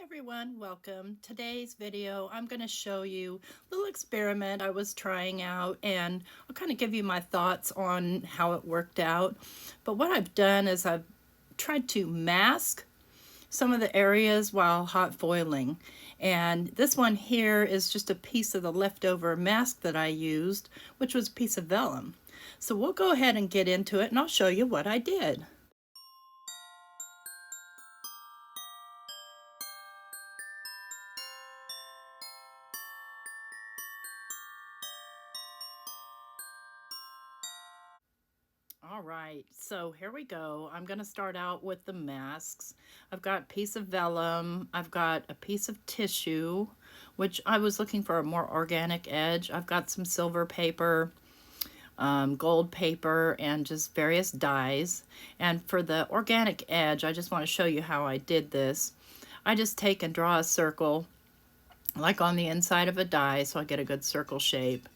Everyone, welcome. Today's video, I'm going to show you a little experiment I was trying out, and I'll kind of give you my thoughts on how it worked out. But what I've done is I've tried to mask some of the areas while hot foiling. And this one here is just a piece of the leftover mask that I used, which was a piece of vellum. So we'll go ahead and get into it, and I'll show you what I did. All right, so here we go. I'm going to start out with the masks. I've got a piece of vellum. I've got a piece of tissue, which I was looking for a more organic edge. I've got some silver paper, gold paper, and just various dyes. And for the organic edge, I just want to show you how I did this. I just take and draw a circle like on the inside of a die so I get a good circle shape.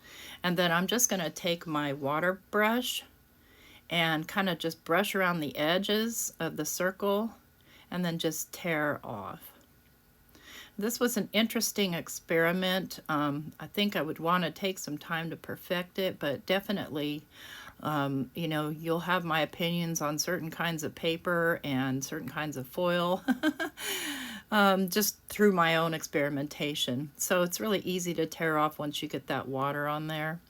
And then I'm just going to take my water brush and kind of just brush around the edges of the circle and then just tear off. This was an interesting experiment. I think I would want to take some time to perfect it, but definitely, you know, you'll have my opinions on certain kinds of paper and certain kinds of foil just through my own experimentation. So it's really easy to tear off once you get that water on there.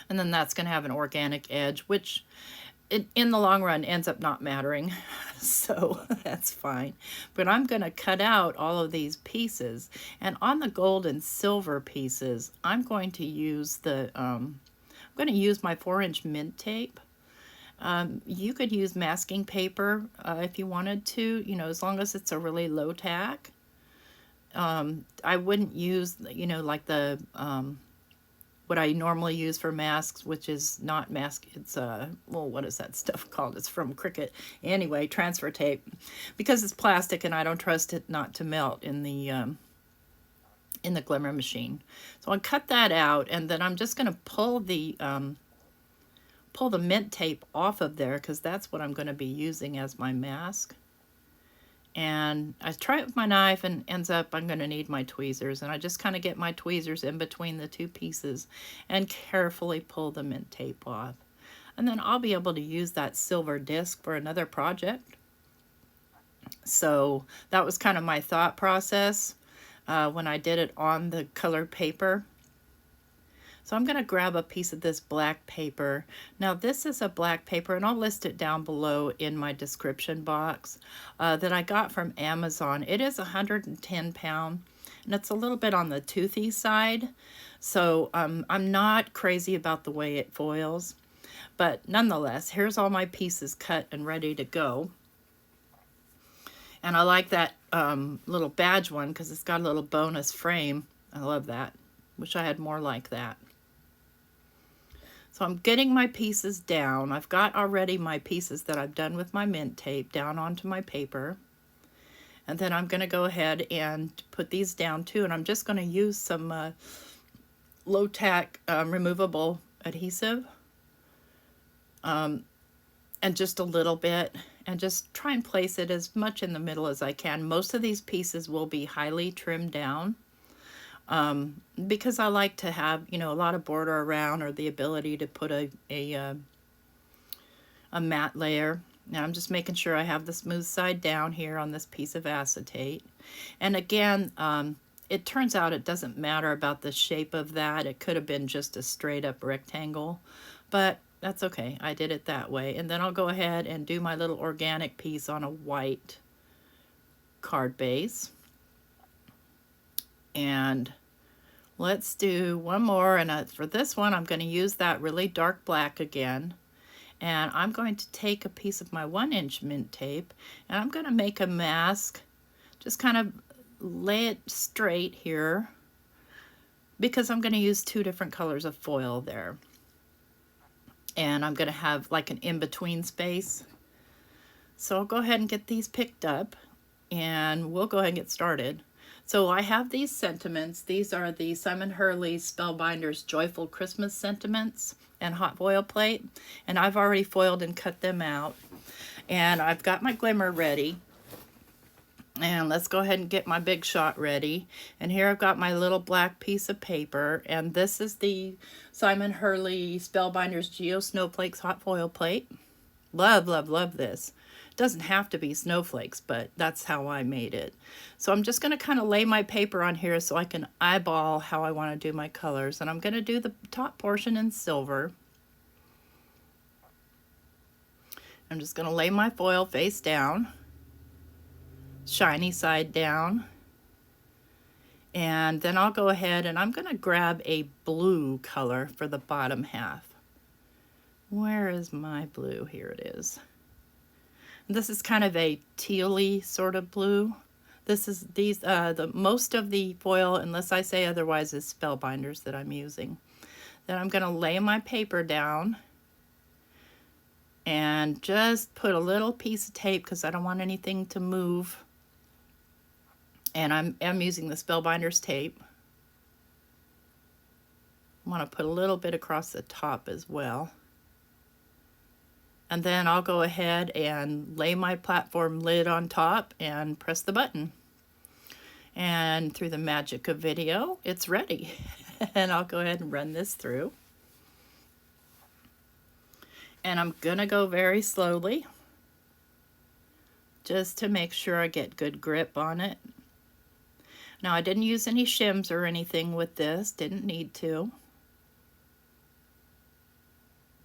And then that's going to have an organic edge, which in the long run ends up not mattering. So that's fine. But I'm going to cut out all of these pieces. And on the gold and silver pieces, I'm going to use I'm going to use my 4-inch mint tape. You could use masking paper if you wanted to, you know, as long as it's a really low tack. I wouldn't use, you know, like the what I normally use for masks, which is not mask, it's well, what is that stuff called? It's from Critta. Anyway, transfer tape, because it's plastic and I don't trust it not to melt in the glimmer machine. So I'll cut that out, and then I'm just going to pull the mint tape off of there, because that's what I'm going to be using as my mask. And I try it with my knife, and ends up I'm going to need my tweezers, and I just kind of get my tweezers in between the two pieces and carefully pull the mint tape off. And then I'll be able to use that silver disc for another project. So that was kind of my thought process when I did it on the colored paper. So I'm going to grab a piece of this black paper. Now this is a black paper, and I'll list it down below in my description box, that I got from Amazon. It is 110 pound, and it's a little bit on the toothy side. So I'm not crazy about the way it foils, but nonetheless, here's all my pieces cut and ready to go. And I like that little badge one because it's got a little bonus frame. I love that. Wish I had more like that. So I'm getting my pieces down. I've got already my pieces that I've done with my mint tape down onto my paper. And then I'm going to go ahead and put these down too. And I'm just going to use some low tack removable adhesive. And just a little bit. And just try and place it as much in the middle as I can. Most of these pieces will be highly trimmed down. Because I like to have, you know, a lot of border around, or the ability to put a matte layer. Now I'm just making sure I have the smooth side down here on this piece of acetate. And again, it turns out it doesn't matter about the shape of that. It could have been just a straight up rectangle, but that's okay. I did it that way. And then I'll go ahead and do my little organic piece on a white card base. And let's do one more, and for this one I'm going to use that really dark black again, and I'm going to take a piece of my 1-inch mint tape, and I'm going to make a mask. Just kind of lay it straight here, because I'm going to use 2 different colors of foil there, and I'm going to have like an in-between space. So I'll go ahead and get these picked up, and we'll go ahead and get started. So I have these sentiments. These are the Simon Hurley Spellbinders Joyful Christmas Sentiments and hot foil plate. And I've already foiled and cut them out. And I've got my glimmer ready. And let's go ahead and get my big shot ready. And here I've got my little black piece of paper. And this is the Simon Hurley Spellbinders Geo Snowflakes hot foil plate. Love, love, love this. It doesn't have to be snowflakes, but that's how I made it. So I'm just going to kind of lay my paper on here so I can eyeball how I want to do my colors. And I'm going to do the top portion in silver. I'm just going to lay my foil face down, shiny side down, and then I'll go ahead and I'm going to grab a blue color for the bottom half. Where is my blue? Here it is. This is kind of a tealy sort of blue. This is the most of the foil, unless I say otherwise, is Spellbinders that I'm using. Then I'm going to lay my paper down and just put a little piece of tape because I don't want anything to move. And I'm using the Spellbinders tape. I want to put a little bit across the top as well. And then I'll go ahead and lay my platform lid on top and press the button. And through the magic of video, it's ready. And I'll go ahead and run this through. And I'm gonna go very slowly just to make sure I get good grip on it. Now I didn't use any shims or anything with this, didn't need to.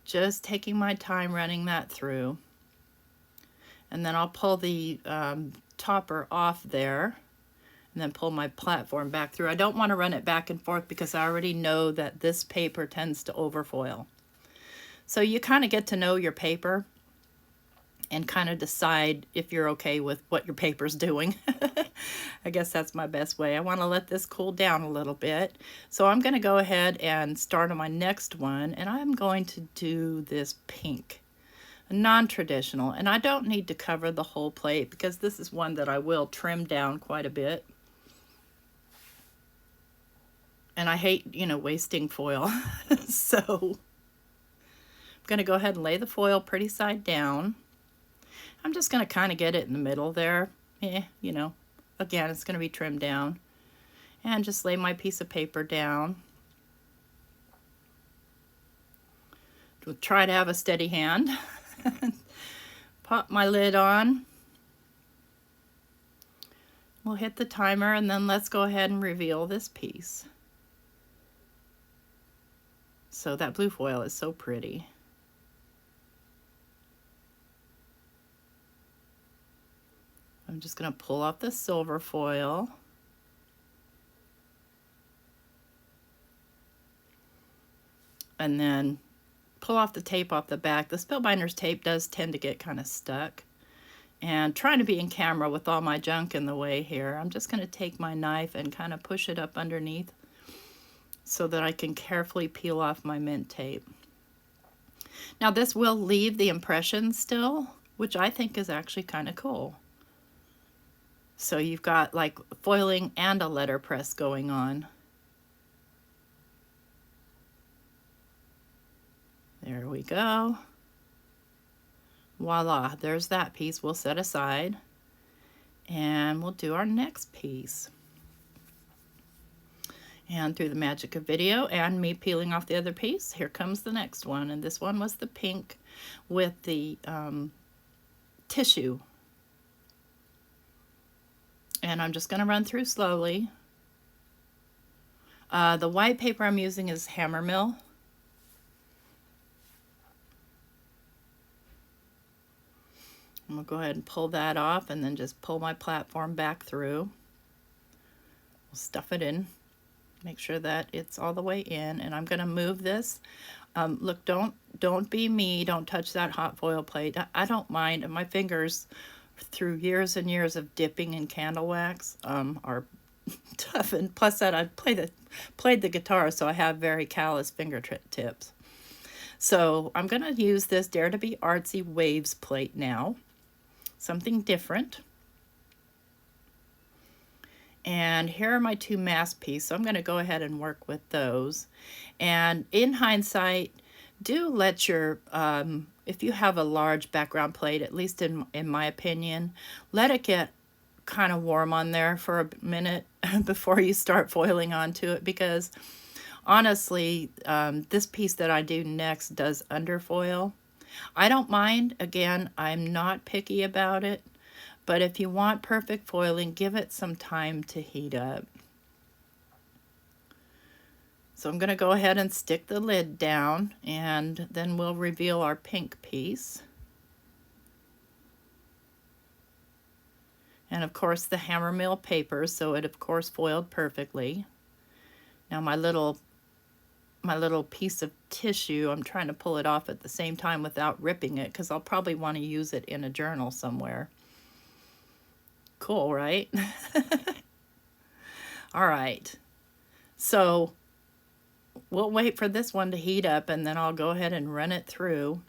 Just taking my time running that through. And then I'll pull the topper off there and then pull my platform back through. I don't want to run it back and forth because I already know that this paper tends to overfoil. So you kind of get to know your paper and kind of decide if you're okay with what your paper's doing. I guess that's my best way. I want to let this cool down a little bit. So I'm going to go ahead and start on my next one, and I'm going to do this pink, non-traditional. And I don't need to cover the whole plate because this is one that I will trim down quite a bit. And I hate, wasting foil. So I'm going to go ahead and lay the foil pretty side down. I'm just going to kind of get it in the middle there. Again, it's going to be trimmed down. And just lay my piece of paper down. Try to have a steady hand. Pop my lid on. We'll hit the timer and then let's go ahead and reveal this piece. So that blue foil is so pretty. I'm just going to pull off the silver foil. And then pull off the tape off the back. The Spellbinders tape does tend to get kind of stuck. And trying to be in camera with all my junk in the way here, I'm just going to take my knife and kind of push it up underneath so that I can carefully peel off my mint tape. Now this will leave the impression still, which I think is actually kind of cool. So you've got like foiling and a letterpress going on. There we go. Voila, there's that piece we'll set aside. And we'll do our next piece. And through the magic of video and me peeling off the other piece, here comes the next one. And this one was the pink with the tissue. And I'm just going to run through slowly. The white paper I'm using is Hammermill. I'm going to go ahead and pull that off and then just pull my platform back through. We'll stuff it in. Make sure that it's all the way in. And I'm going to move this. Look, don't be me. Don't touch that hot foil plate. I don't mind. My fingers, through years and years of dipping in candle wax, are tough. And plus that I played the guitar, so I have very callous fingertips. So I'm going to use this Dare to Be Artsy Waves plate now. Something different. And here are my two mask pieces. So I'm going to go ahead and work with those. And in hindsight, do let your, if you have a large background plate, at least in my opinion, let it get kind of warm on there for a minute before you start foiling onto it, because honestly, this piece that I do next does underfoil. I don't mind. Again, I'm not picky about it, but if you want perfect foiling, give it some time to heat up. So I'm going to go ahead and stick the lid down, and then we'll reveal our pink piece. And of course the Hammermill paper, so it of course foiled perfectly. Now my little piece of tissue, I'm trying to pull it off at the same time without ripping it, because I'll probably want to use it in a journal somewhere. Cool, right? All right. So we'll wait for this one to heat up, and then I'll go ahead and run it through.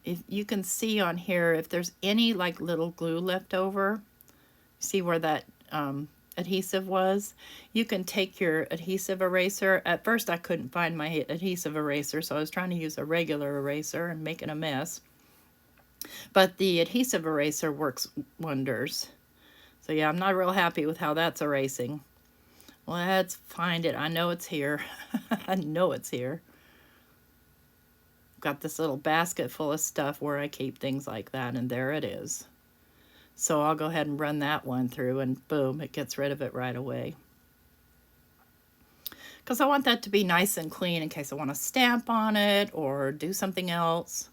If you can see on here, if there's any like little glue left over, see where that adhesive was, you can take your adhesive eraser. At first I couldn't find my adhesive eraser, so I was trying to use a regular eraser and making a mess. But the adhesive eraser works wonders. So yeah, I'm not real happy with how that's erasing. Let's find it. I know it's here. I know it's here. Got this little basket full of stuff where I keep things like that, and there it is. So I'll go ahead and run that one through, and boom, it gets rid of it right away. Because I want that to be nice and clean in case I want to stamp on it or do something else.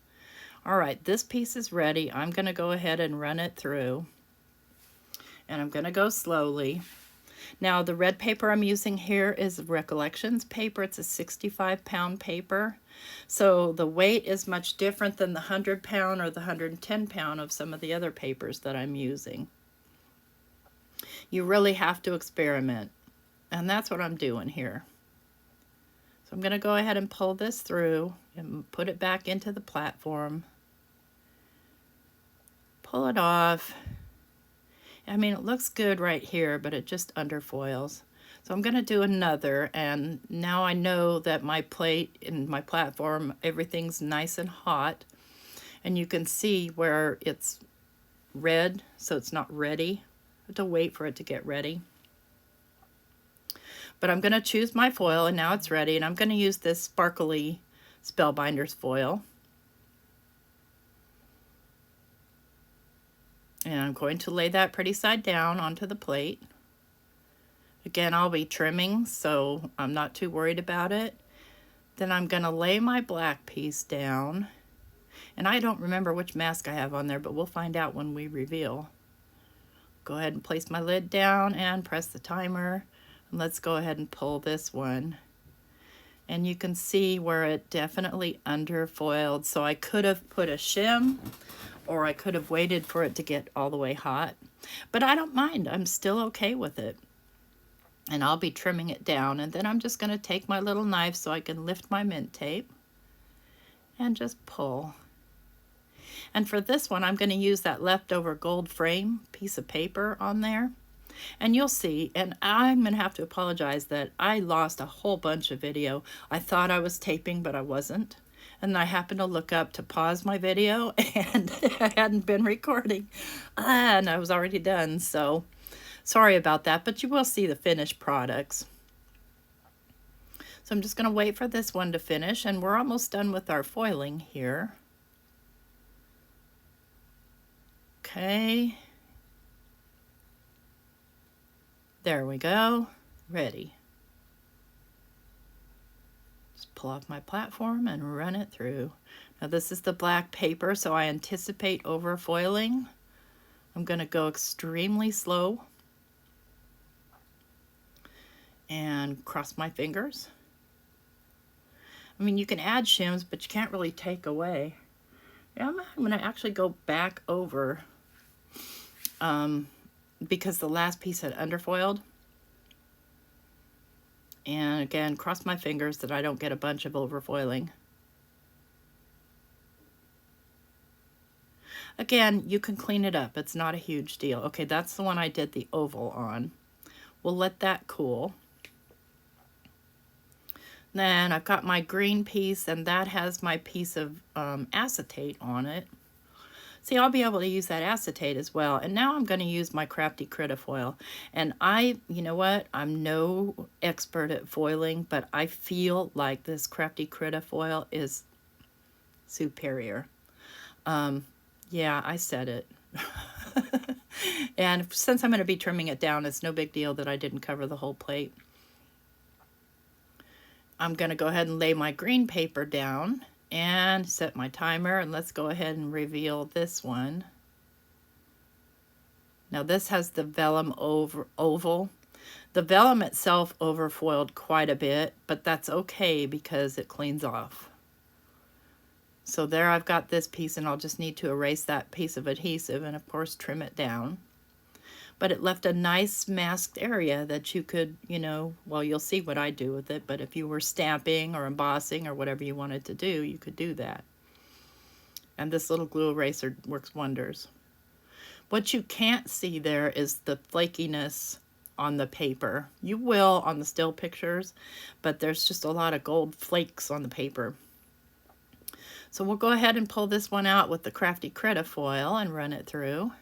All right, this piece is ready. I'm going to go ahead and run it through, and I'm going to go slowly. Now the red paper I'm using here is Recollections paper. It's a 65-pound paper. So the weight is much different than the 100-pound or the 110-pound of some of the other papers that I'm using. You really have to experiment, and that's what I'm doing here. So I'm going to go ahead and pull this through and put it back into the platform. Pull it off. I mean, it looks good right here, but it just underfoils. So I'm going to do another, and now I know that my plate and my platform, everything's nice and hot. And you can see where it's red, so it's not ready. I have to wait for it to get ready. But I'm going to choose my foil, and now it's ready, and I'm going to use this sparkly Spellbinders foil. And I'm going to lay that pretty side down onto the plate. Again, I'll be trimming, so I'm not too worried about it. Then I'm going to lay my black piece down. And I don't remember which mask I have on there, but we'll find out when we reveal. Go ahead and place my lid down and press the timer. And let's go ahead and pull this one. And you can see where it definitely underfoiled. So I could have put a shim, or I could have waited for it to get all the way hot. But I don't mind. I'm still okay with it. And I'll be trimming it down. And then I'm just going to take my little knife so I can lift my mint tape and just pull. And for this one, I'm going to use that leftover gold frame piece of paper on there. And you'll see, and I'm going to have to apologize that I lost a whole bunch of video. I thought I was taping, but I wasn't. And I happened to look up to pause my video, and I hadn't been recording, and I was already done. So sorry about that, but you will see the finished products. So I'm just going to wait for this one to finish, and we're almost done with our foiling here. Okay. There we go. Ready. Pull off my platform and run it through. Now this is the black paper, so I anticipate overfoiling. I'm going to go extremely slow and cross my fingers. I mean, you can add shims, but you can't really take away. Yeah, I'm going to actually go back over because the last piece had underfoiled. And again, cross my fingers that I don't get a bunch of overfoiling. Again, you can clean it up. It's not a huge deal. Okay, that's the one I did the oval on. We'll let that cool. Then I've got my green piece, and that has my piece of acetate on it. See, I'll be able to use that acetate as well. And now I'm going to use my Crafty Critta foil. And you know what? I'm no expert at foiling, but I feel like this Crafty Critta foil is superior. Yeah, I said it. And since I'm going to be trimming it down, it's no big deal that I didn't cover the whole plate. I'm going to go ahead and lay my green paper down and set my timer, and let's go ahead and reveal this one. Now this has the vellum oval. The vellum itself overfoiled quite a bit, but that's okay because it cleans off. So there I've got this piece, and I'll just need to erase that piece of adhesive and of course trim it down. But it left a nice masked area that you could, you know, well, you'll see what I do with it, but if you were stamping or embossing or whatever you wanted to do, you could do that. And this little glue eraser works wonders. What you can't see there is the flakiness on the paper. You will on the still pictures, but there's just a lot of gold flakes on the paper. So we'll go ahead and pull this one out with the Crafty Critta foil and run it through.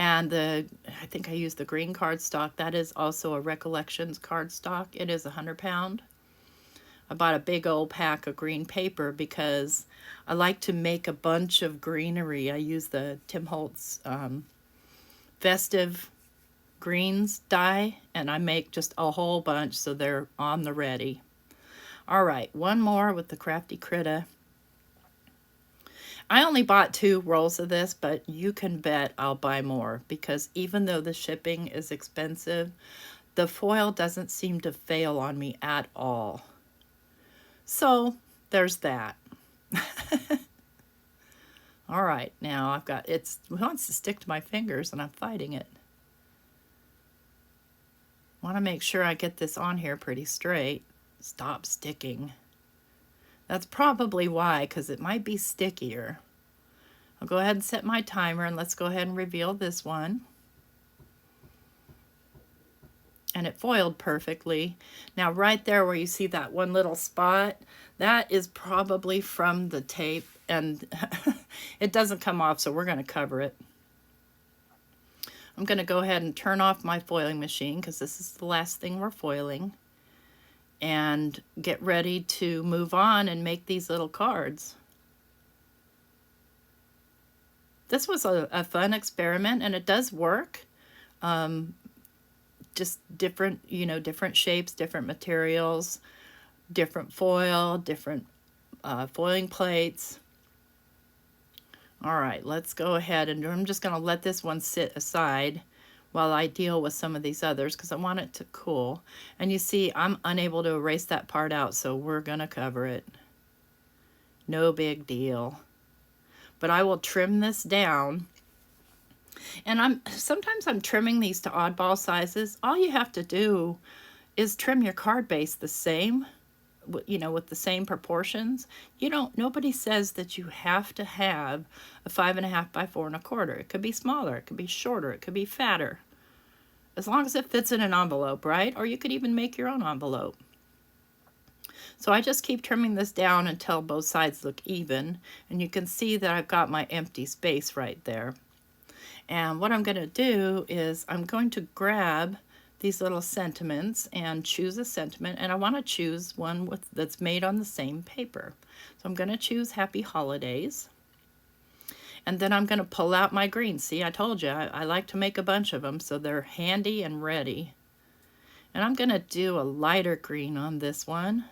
And I think I used the green cardstock. That is also a Recollections cardstock. It is 100 pound. I bought a big old pack of green paper because I like to make a bunch of greenery. I use the Tim Holtz Festive Greens die, and I make just a whole bunch so they're on the ready. All right, one more with the Crafty Critta. I only bought 2 rolls of this, but you can bet I'll buy more because even though the shipping is expensive, the foil doesn't seem to fail on me at all. So there's that. All right, now I've got, it wants to stick to my fingers and I'm fighting it. Want to make sure I get this on here pretty straight. Stop sticking. That's probably why, because it might be stickier. I'll go ahead and set my timer, and let's go ahead and reveal this one. And it foiled perfectly. Now right there where you see that one little spot, that is probably from the tape, and it doesn't come off, so we're going to cover it. I'm going to go ahead and turn off my foiling machine because this is the last thing we're foiling, and get ready to move on and make these little cards. This was a fun experiment, and it does work. Just different, you know, different shapes, different materials, different foil, different foiling plates. All right, let's go ahead, and I'm just going to let this one sit aside while I deal with some of these others because I want it to cool. And you see, I'm unable to erase that part out, so we're going to cover it. No big deal. But I will trim this down. And sometimes I'm trimming these to oddball sizes. All you have to do is trim your card base the same, you know, with the same proportions. Nobody says that you have to have a 5.5 by 4 1/4. It could be smaller, it could be shorter, it could be fatter. As long as it fits in an envelope, right? Or you could even make your own envelope. So I just keep trimming this down until both sides look even, and you can see that I've got my empty space right there. And what I'm going to do is I'm going to grab these little sentiments and choose a sentiment, and I want to choose one that's made on the same paper. So I'm going to choose Happy Holidays, and then I'm going to pull out my green. See, I told you I like to make a bunch of them so they're handy and ready. And I'm going to do a lighter green on this one.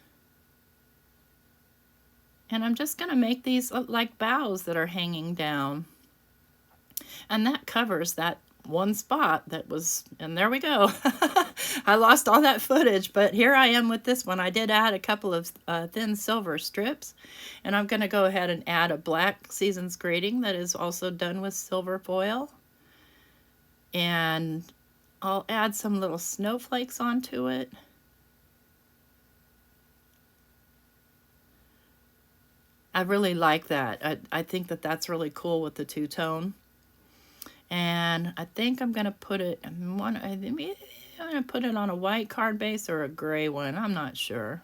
And I'm just going to make these like boughs that are hanging down. And that covers that one spot that was, and there we go. I lost all that footage, but here I am with this one. I did add a couple of thin silver strips, and I'm going to go ahead and add a black Seasons Greeting that is also done with silver foil. And I'll add some little snowflakes onto it. I really like that. I think that that's really cool with the two-tone. And I think I'm going to put it, I'm going to put it on a white card base or a gray one. I'm not sure.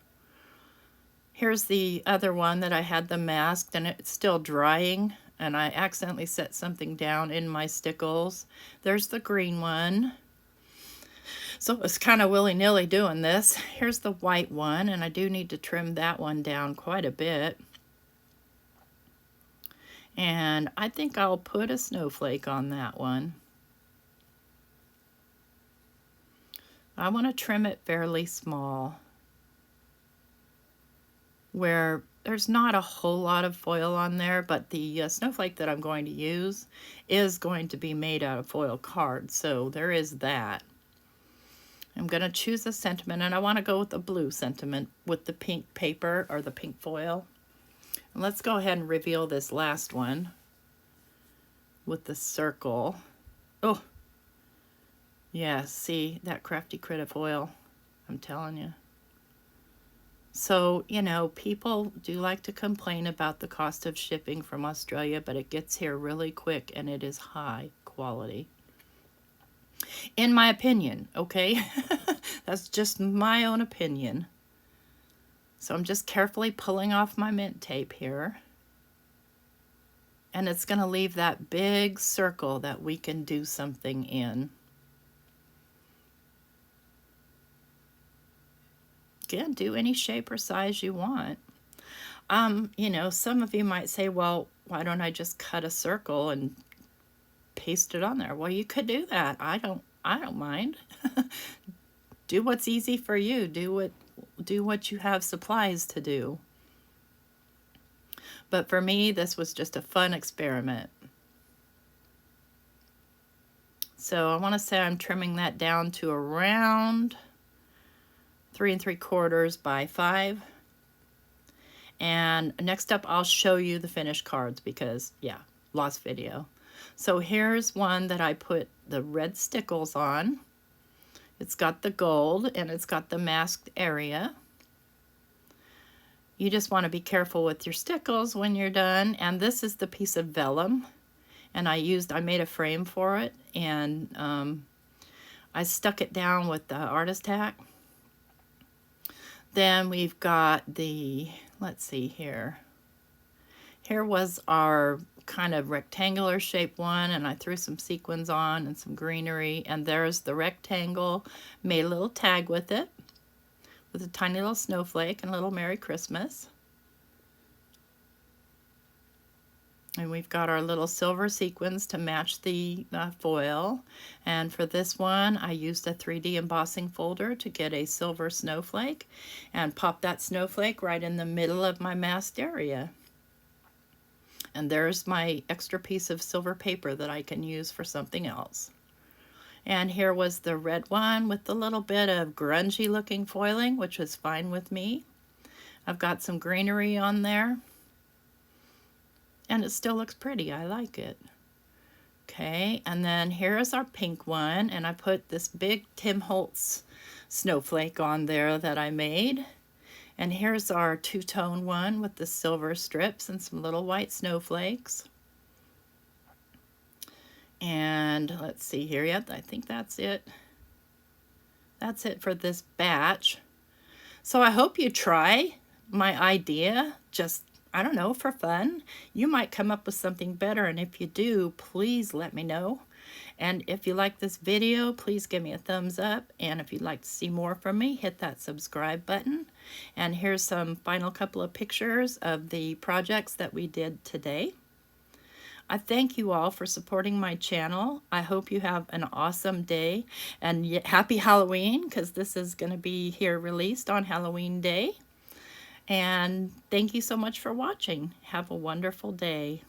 Here's the other one that I had them masked, and it's still drying. and I accidentally set something down in my Stickles. There's the green one. So it's kind of willy-nilly doing this. Here's the white one, and I do need to trim that one down quite a bit. And I think I'll put a snowflake on that one. I want to trim it fairly small, where there's not a whole lot of foil on there, but the snowflake that I'm going to use is going to be made out of foil card, so there is that. I'm going to choose a sentiment, and I want to go with the blue sentiment with the pink paper or the pink foil. And let's go ahead and reveal this last one with the circle. Oh, yeah, see that Crafty Critta foil? I'm telling you. So, you know, people do like to complain about the cost of shipping from Australia, but it gets here really quick and it is high quality. In my opinion, okay? That's just my own opinion. So I'm just carefully pulling off my mint tape here. And it's going to leave that big circle that we can do something in. Again, do any shape or size you want. You know, some of you might say, well, why don't I just cut a circle and paste it on there? Well, you could do that. I don't mind. Do what's easy for you. Do what you have supplies to do. But for me, this was just a fun experiment. So I want to say I'm trimming that down to around 3 3/4 by 5. And next up, I'll show you the finished cards because, yeah, lost video. So here's one that I put the red stickles on. It's got the gold and it's got the masked area. You just want to be careful with your stickles when you're done. And this is the piece of vellum. And I made a frame for it. And I stuck it down with the artist tack. Then we've got the, let's see here. Here was our kind of rectangular shaped one, and I threw some sequins on and some greenery. And there's the rectangle, made a little tag with it, with a tiny little snowflake and a little Merry Christmas. And we've got our little silver sequins to match the foil. And for this one, I used a 3D embossing folder to get a silver snowflake and pop that snowflake right in the middle of my masked area. And there's my extra piece of silver paper that I can use for something else. And here was the red one with the little bit of grungy looking foiling, which was fine with me. I've got some greenery on there. And it still looks pretty. I like it. Okay, and then here's our pink one, and I put this big Tim Holtz snowflake on there that I made. And here's our two-tone one with the silver strips and some little white snowflakes. And let's see here. Yep, I think that's it. That's it for this batch. So I hope you try my idea, just I don't know, for fun. You might come up with something better, and if you do, please let me know. And if you like this video, please give me a thumbs up. And if you'd like to see more from me, hit that subscribe button. And here's some final couple of pictures of the projects that we did today. I thank you all for supporting my channel. I hope you have an awesome day. And happy Halloween, because this is going to be here released on Halloween Day. And thank you so much for watching. Have a wonderful day.